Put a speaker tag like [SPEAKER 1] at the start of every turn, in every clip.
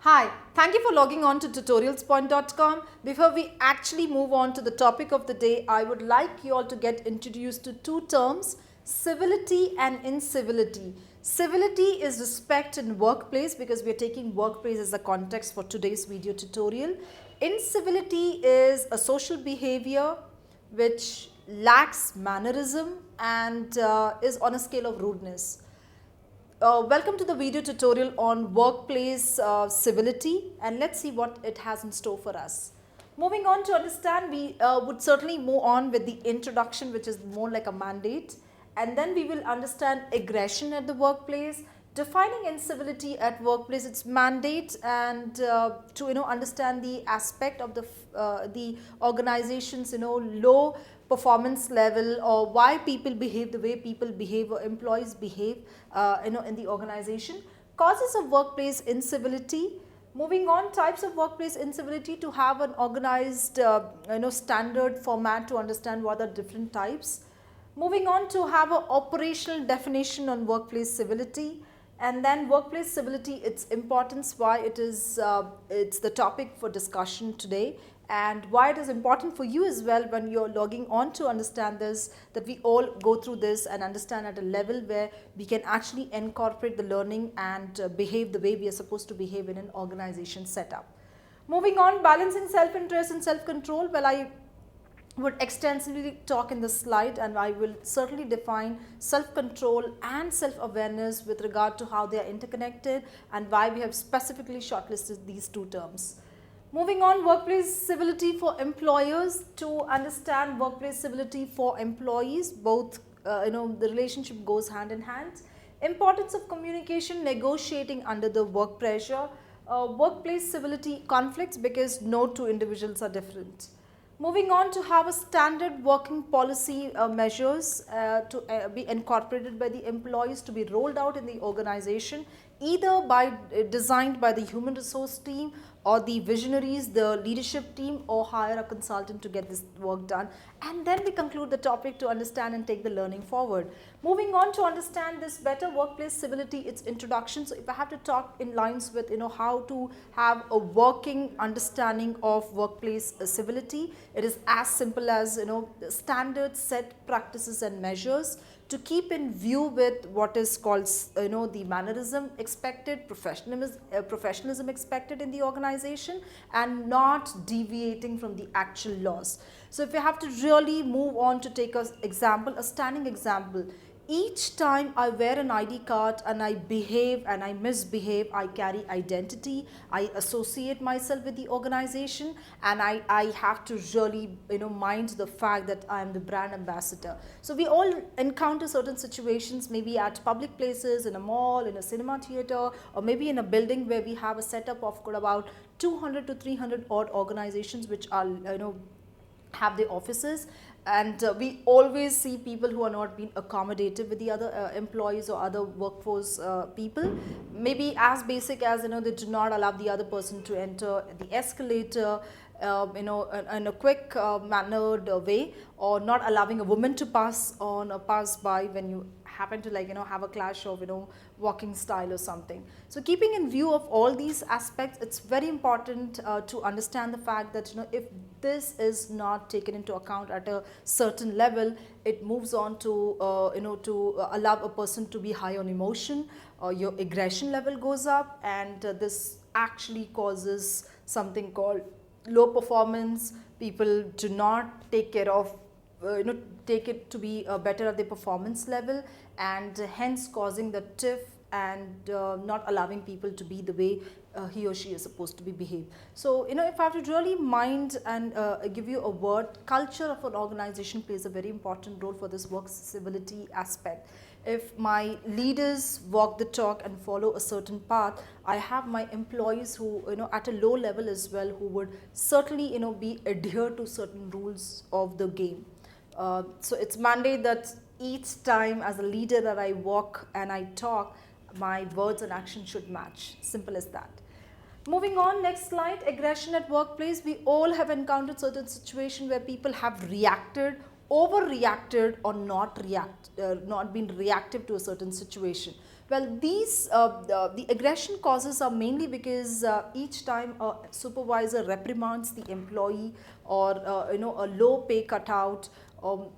[SPEAKER 1] Hi, thank you for logging on to tutorialspoint.com. Before we actually move on to the topic of the day, I would like you all to get introduced to two terms, civility and incivility. Civility is respect in workplace because we are taking workplace as a context for today's video tutorial. Incivility is a social behavior which lacks mannerism and is on a scale of rudeness. Welcome to the video tutorial on workplace civility, and let's see what it has in store for us. Moving on to understand, we would certainly move on with the introduction, which is more like a mandate, and then we will understand aggression at the workplace, defining incivility at workplace, its mandate, and to understand the aspect of the organization's low performance level, or why people behave the way people behave or employees behave in the organization, causes of workplace incivility. Moving on, types of workplace incivility, to have an organized standard format to understand what are different types. Moving on to have an operational definition on workplace civility, and then workplace civility, its importance, why it is it's the topic for discussion today, and why it is important for you as well when you're logging on to understand this, that we all go through this and understand at a level where we can actually incorporate the learning and behave the way we are supposed to behave in an organization setup. Moving on, balancing self-interest and self-control. Well, I would extensively talk in this slide, and I will certainly define self-control and self-awareness with regard to how they are interconnected and why we have specifically shortlisted these two terms. Moving on, workplace civility for employers. To understand workplace civility for employees, both the relationship goes hand in hand. Importance of communication, negotiating under the work pressure. Workplace civility conflicts because no two individuals are different. Moving on, to have a standard working policy measures to be incorporated by the employees, to be rolled out in the organization, either by designed by the human resource team or the visionaries, the leadership team, or hire a consultant to get this work done. And then we conclude the topic to understand and take the learning forward. Moving on, to understand this better, workplace civility, its introduction. So if I have to talk in lines with how to have a working understanding of workplace civility, it is as simple as standard set practices and measures to keep in view with what is called the mannerism expected, professionalism expected in the organization, and not deviating from the actual laws. So if you have to really move on to take an example, a standing example, each time I wear an ID card and I behave and I misbehave, I carry identity, I associate myself with the organization, and I have to really mind the fact that I am the brand ambassador. So we all encounter certain situations, maybe at public places, in a mall, in a cinema theater, or maybe in a building where we have a setup of about 200 to 300 odd organizations which are have their offices, and we always see people who are not being accommodative with the other employees or other workforce people. Maybe as basic as they do not allow the other person to enter the escalator in a quick mannered way, or not allowing a woman to pass on or pass by when you happen to have a clash of walking style or something. So keeping in view of all these aspects, it's very important to understand the fact that if this is not taken into account at a certain level, it moves on to to allow a person to be high on emotion, or your aggression level goes up, and this actually causes something called low performance. People do not take care of take it to be better at the performance level, and hence causing the tiff and not allowing people to be the way he or she is supposed to be behaved. So if I have to really mind and give you a word, culture of an organization plays a very important role for this work civility aspect. If my leaders walk the talk and follow a certain path, I have my employees who at a low level as well, who would certainly be adhere to certain rules of the game. So it's mandate that each time as a leader that I walk and I talk, my words and actions should match. Simple as that. Moving on, next slide, aggression at workplace. We all have encountered certain situations where people have reacted, overreacted, or not been reactive to a certain situation. Well, the aggression causes are mainly because each time a supervisor reprimands the employee, or a low pay cutout, or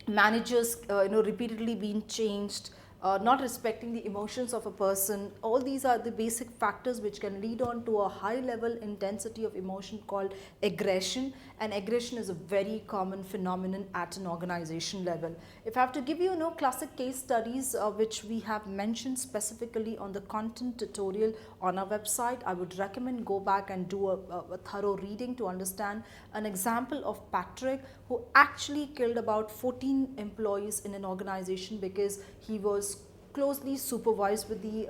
[SPEAKER 1] managers repeatedly being changed, not respecting the emotions of a person. All these are the basic factors which can lead on to a high level intensity of emotion called aggression, and aggression is a very common phenomenon at an organization level. If I have to give you, classic case studies which we have mentioned specifically on the content tutorial on our website, I would recommend go back and do a thorough reading to understand an example of Patrick, who actually killed about 14 employees in an organization because he was closely supervised with the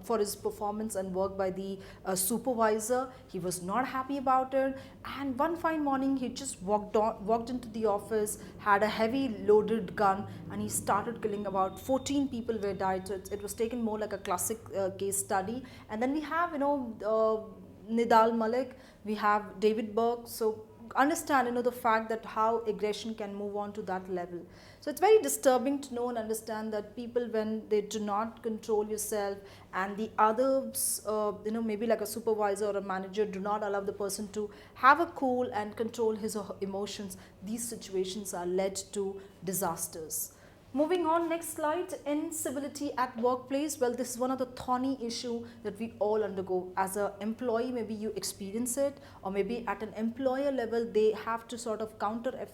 [SPEAKER 1] for his performance and work by the supervisor. He was not happy about it, and one fine morning he just walked into the office, had a heavy loaded gun, and he started killing. About 14 people were died. So it was taken more like a classic case study. And then we have Nidal Malik, we have David Burke. So understand the fact that how aggression can move on to that level. So it's very disturbing to know and understand that people, when they do not control yourself, and the others maybe like a supervisor or a manager, do not allow the person to have a cool and control his or her emotions, these situations are led to disasters. Moving on, next slide, incivility at workplace. Well, this is one of the thorny issue that we all undergo. As an employee, maybe you experience it, or maybe at an employer level, they have to sort of counter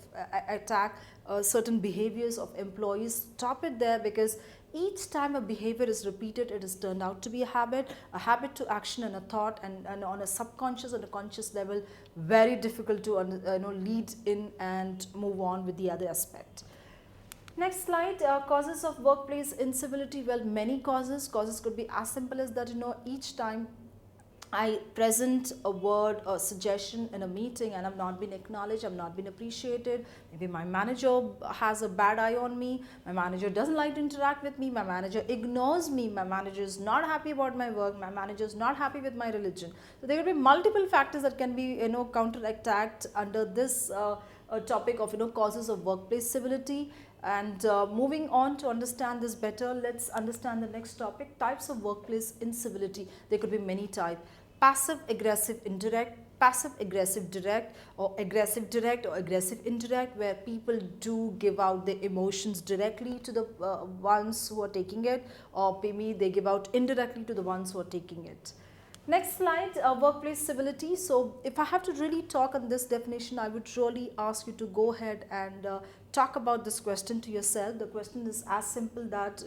[SPEAKER 1] attack certain behaviors of employees. Stop it there, because each time a behavior is repeated, it is turned out to be a habit to action and a thought, and on a subconscious and a conscious level, very difficult to lead in and move on with the other aspect. Next slide, causes of workplace incivility. Well, many causes. Causes could be as simple as that, each time I present a word or suggestion in a meeting and I've not been acknowledged, I've not been appreciated. Maybe my manager has a bad eye on me, my manager doesn't like to interact with me, my manager ignores me, my manager is not happy about my work, my manager is not happy with my religion. So there will be multiple factors that can be counterattacked under this topic of causes of workplace civility. And moving on to understand this better, let's understand the next topic, types of workplace incivility. There could be many types: passive aggressive indirect, passive aggressive direct, or aggressive direct or aggressive indirect, where people do give out their emotions directly to the ones who are taking it, or maybe they give out indirectly to the ones who are taking it. Next slide, workplace civility. So if I have to really talk on this definition, I would really ask you to go ahead and talk about this question to yourself. The question is as simple that,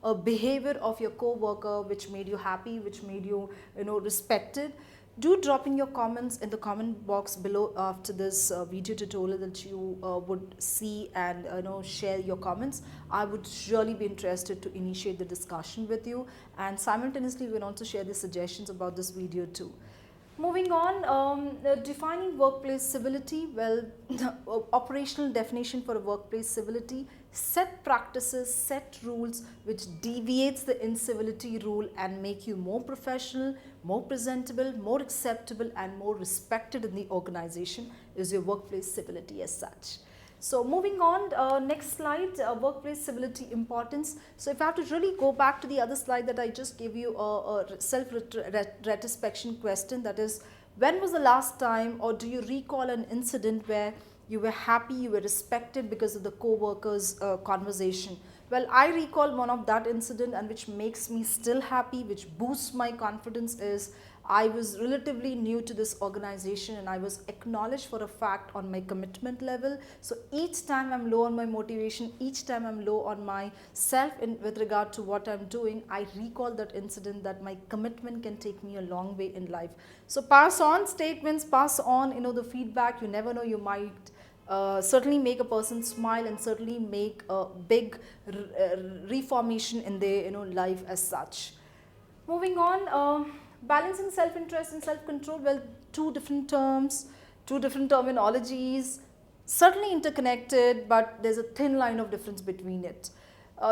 [SPEAKER 1] a behavior of your co-worker which made you happy, which made you, respected. Do drop in your comments in the comment box below after this video tutorial that you would see, and share your comments. I would really be interested to initiate the discussion with you, and simultaneously we will also share the suggestions about this video too. Moving on, defining workplace civility. Well, the operational definition for a workplace civility: set practices, set rules which deviates the incivility rule and make you more professional, more presentable, more acceptable, and more respected in the organization is your workplace civility as such. So moving on, next slide, workplace civility importance. So if I have to really go back to the other slide that I just gave you, a self-retrospection question, that is, when was the last time, or do you recall an incident where you were happy, you were respected because of the co-workers conversation? Well, I recall one of that incident, and which makes me still happy, which boosts my confidence, is I was relatively new to this organization and I was acknowledged for a fact on my commitment level. So each time I'm low on my motivation, each time I'm low on my self with regard to what I'm doing, I recall that incident, that my commitment can take me a long way in life. So pass on statements, pass on the feedback. You never know, you might certainly make a person smile, and certainly make a big reformation in their life as such. Moving on, balancing self-interest and self-control. Well, two different terms, two different terminologies, certainly interconnected, but there's a thin line of difference between it.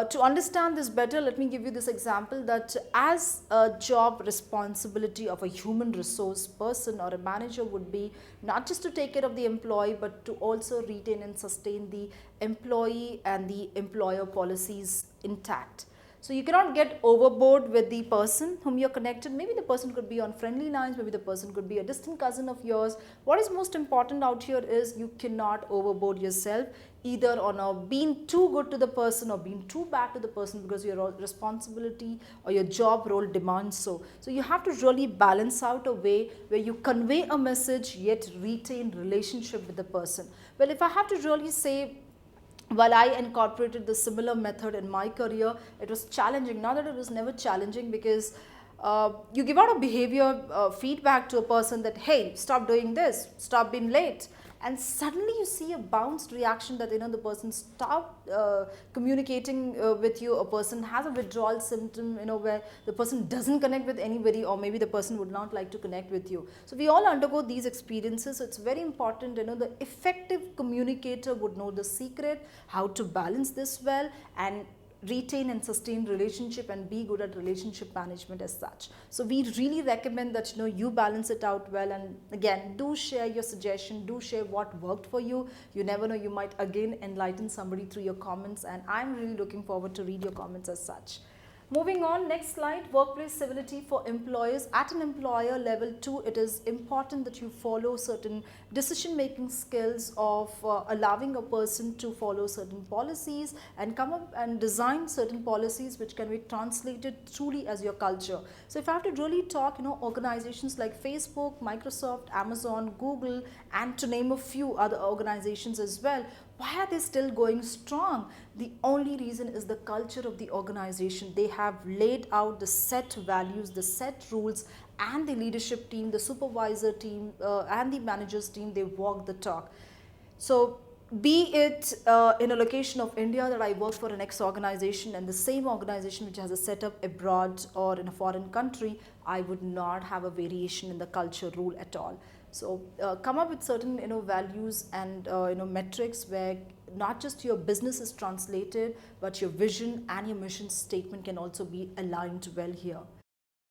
[SPEAKER 1] To understand this better, let me give you this example, that as a job responsibility of a human resource person or a manager would be not just to take care of the employee, but to also retain and sustain the employee and the employer policies intact. So you cannot get overboard with the person whom you're connected. Maybe the person could be on friendly lines, maybe the person could be a distant cousin of yours. What is most important out here is you cannot overboard yourself either on a being too good to the person or being too bad to the person because your responsibility or your job role demands so. So you have to really balance out a way where you convey a message yet retain relationship with the person. Well, if I have to really say, while I incorporated the similar method in my career, it was challenging. Not that it was never challenging, because you give out a behavior feedback to a person that, hey, stop doing this, stop being late, and suddenly you see a bounced reaction that the person stopped communicating with you. A person has a withdrawal symptom, where the person doesn't connect with anybody, or maybe the person would not like to connect with you. So we all undergo these experiences. So it's very important, the effective communicator would know the secret, how to balance this well and retain and sustain relationship and be good at relationship management as such. So we really recommend that you balance it out well, and again, do share your suggestion, do share what worked for you. You never know, you might again enlighten somebody through your comments, and I'm really looking forward to read your comments as such. Moving on, next slide, workplace civility for employers. At an employer level too, it is important that you follow certain decision making skills of allowing a person to follow certain policies and come up and design certain policies which can be translated truly as your culture. So if I have to really talk, organizations like Facebook, Microsoft, Amazon, Google, and to name a few other organizations as well, why are they still going strong? The only reason is the culture of the organization. They have laid out the set values, the set rules, and the leadership team, the supervisor team, and the managers team, they walk the talk. So be it in a location of India that I work for an ex organization, and the same organization which has a setup abroad or in a foreign country, I would not have a variation in the culture rule at all. So come up with certain values and metrics where not just your business is translated, but your vision and your mission statement can also be aligned well here.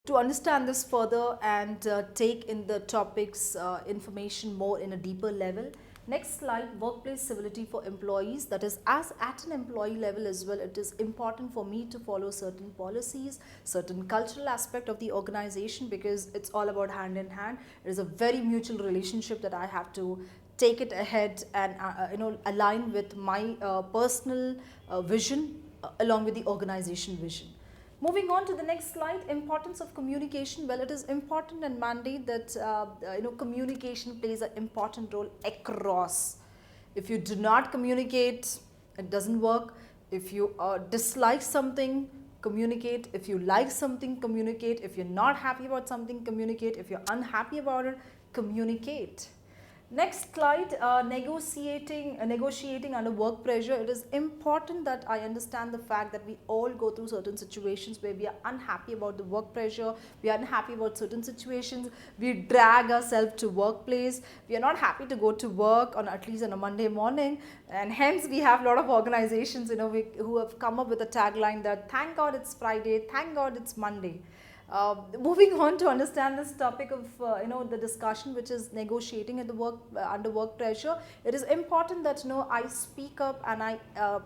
[SPEAKER 1] To understand this further and take in the topics information more in a deeper level, next slide, workplace civility for employees. That is, as at an employee level as well, it is important for me to follow certain policies, certain cultural aspect of the organization, because it's all about hand in hand. It is a very mutual relationship that I have to take it ahead and align with my personal vision along with the organization vision. Moving on to the next slide, importance of communication. Well, it is important and mandate that communication plays an important role across. If you do not communicate, it doesn't work. If you dislike something, communicate. If you like something, communicate. If you're not happy about something, communicate. If you're unhappy about it, communicate. Next slide, negotiating under work pressure. It is important that I understand the fact that we all go through certain situations where we are unhappy about the work pressure, we are unhappy about certain situations, we drag ourselves to workplace, we are not happy to go to work on at least on a Monday morning, and hence we have a lot of organizations who have come up with a tagline that thank God it's Friday, thank God it's Monday. Moving on to understand this topic of the discussion, which is negotiating at the work under work pressure, it is important that I speak up and I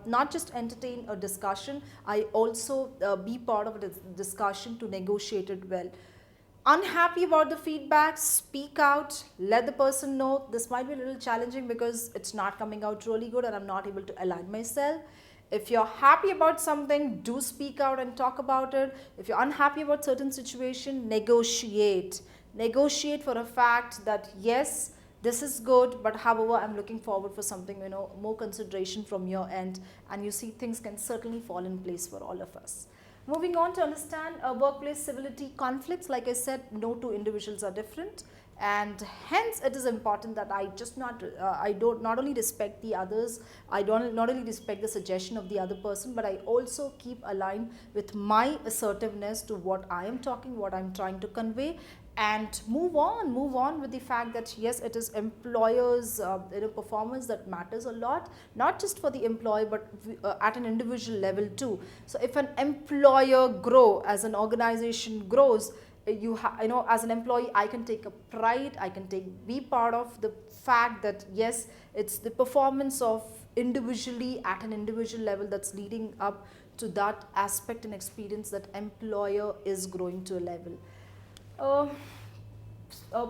[SPEAKER 1] not just entertain a discussion, I also be part of a discussion to negotiate it well. Unhappy about the feedback, speak out, let the person know. This might be a little challenging because it's not coming out really good and I'm not able to align myself. If you're happy about something, do speak out and talk about it. If you're unhappy about certain situation, negotiate. Negotiate for a fact that yes, this is good, but however, I'm looking forward for something, more consideration from your end, and you see things can certainly fall in place for all of us. Moving on to understand workplace civility conflicts. Like I said, no two individuals are different, and hence it is important that I don't not only respect the others, I don't not only respect the suggestion of the other person, but I also keep aligned with my assertiveness to what I am talking, what I'm trying to convey, and move on with the fact that yes, it is employers performance that matters a lot, not just for the employee but at an individual level too. So if an employer grow, as an organization grows, as an employee, I can take a pride, I can be part of the fact that yes, it's the performance of individually at an individual level that's leading up to that aspect and experience that employer is growing to a level. Uh,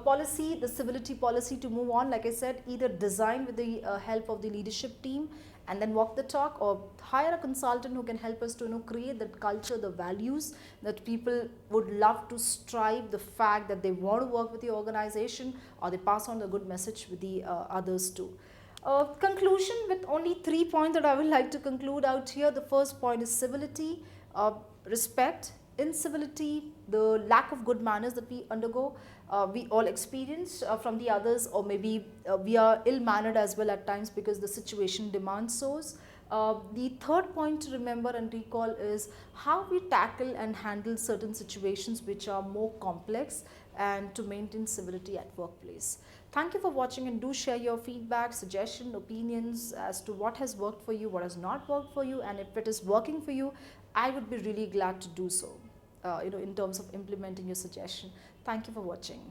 [SPEAKER 1] Policy, the civility policy, to move on, like I said, either design with the help of the leadership team and then walk the talk, or hire a consultant who can help us to create that culture, the values that people would love to strive, the fact that they want to work with the organization, or they pass on the good message with the others too. Conclusion with only 3 points that I would like to conclude out here. The first point is civility, respect, incivility, the lack of good manners that we undergo, we all experience from the others, or maybe we are ill-mannered as well at times because the situation demands so. The third point to remember and recall is how we tackle and handle certain situations which are more complex, and to maintain civility at workplace. Thank you for watching, and do share your feedback, suggestion, opinions as to what has worked for you, what has not worked for you, and if it is working for you, I would be really glad to do so, in terms of implementing your suggestion. Thank you for watching.